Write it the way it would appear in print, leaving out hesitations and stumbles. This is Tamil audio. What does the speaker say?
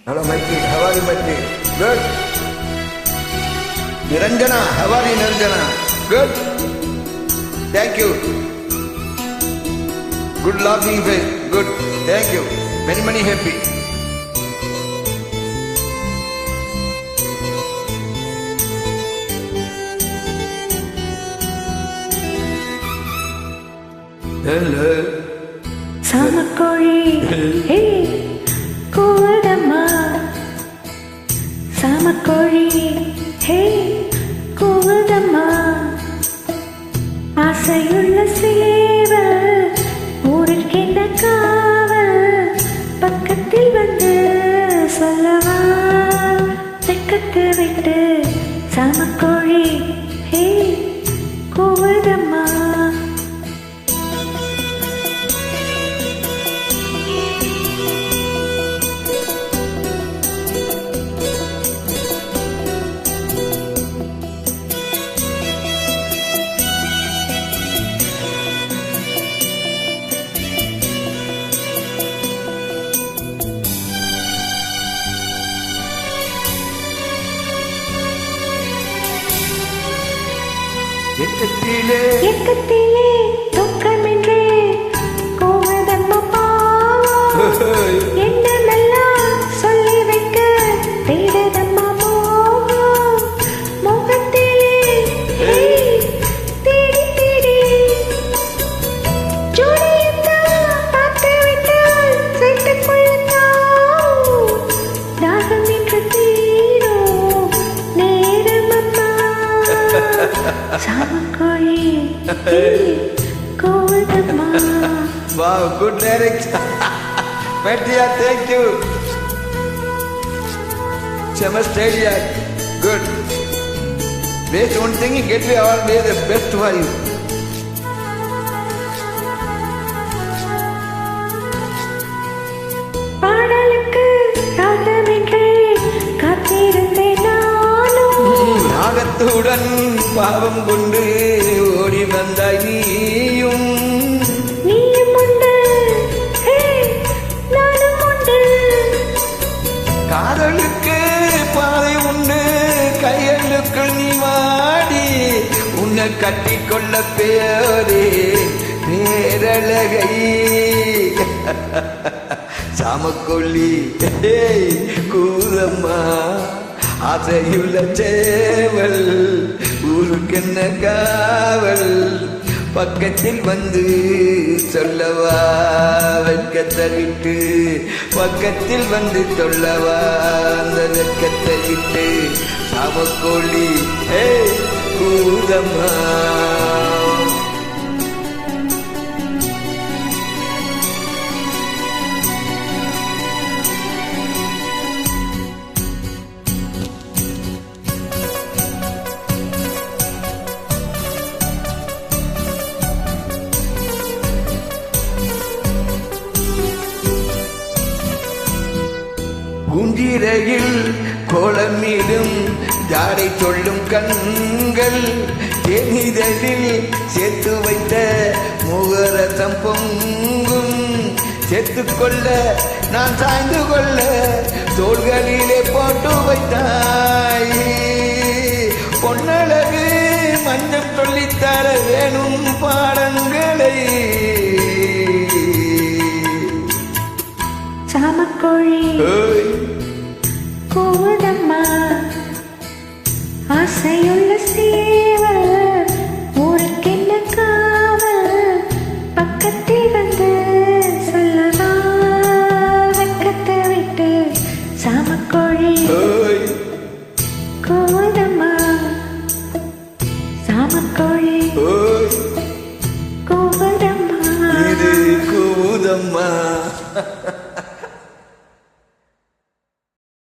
Hello, Maitri. How are you, Maitri? Good. Niranjana, how are you, Niranjana? Good. Thank you. Good laughing face. Good. Thank you. Many happy. Hello. Samakori, hey, Kuvadamma. Samakori, hey, Kuvadamma. ஆசையுள்ள சேவல் ஊருக்கென்ன காவல் பக்கத்தில் வந்து சொல்லவா வெக்கத்து விட்டு சாமக்கோழி ஹே கூவுதம்மா. எக்கத்திலே துக்கமின்றே கோவதம்மா பாவம் என்னெல்லாம் சொல்லி வைக்க தேடதம்மா மோகம் முகத்திலே தேடி தேடி ஜோடியத்தான் பார்த்து விட்டால் சேர்த்துக்கொள்ளத்தான் தாகம் என்று தீரும் நேரமம்மா. சாமக்கோழி கூவுதம்மா. Wow, good lyrics. Petya, thank you. Samastadia, good. Best one thing, get me always the best for you. பாடலுக்கு ராகமின்றே காத்திருந்தேன் நானும். ராகத்துடன் பாவம் கொண்டு ஓடி வந்தாய் நீயும். நீயும் உண்டு நானும் உண்டு. காதலுக்கு பாதை உண்டு கையலுக்கு நீ வாடி உன்னை கட்டிக்கொள்ள பேரே பேரழகை. சாமக்கொல்லி கூதம்மா ஆசையுள்ள சேவல் ஊருக்கென்ன காவல் பக்கத்தில் வந்து சொல்லவா வெட்கத்தை விட்டு பக்கத்தில் வந்து சொல்லவா அந்த வெட்கத்தை விட்டு சாமக்கோழி கூதம்மா. குஞ்சிரையில் கோலமிடும் ஜாடை சொல்லும் கண்கள் தேனிதழில் சேர்த்து வைத்த முகரசம் பொங்கும். சேர்த்துக்கொள்ள நான் சாய்ந்து கொள்ள தோள்களிலே போட்டு வைத்தாய். பொன்னழகு மஞ்சள் சொல்லித்தர வேணும் பாடங்களை. சாமக்கோழி கூவுதம்மா ஆசையுள்ள சேவல் ஊருக்கென்ன காவல் பக்கத்தில் வந்து சொல்லவா வெக்கத்தை விட்டு சாமக்கோழி கூவுதம்மா. சாமக்கோழி கூவுதம்மா. இது கூவுதம்மா.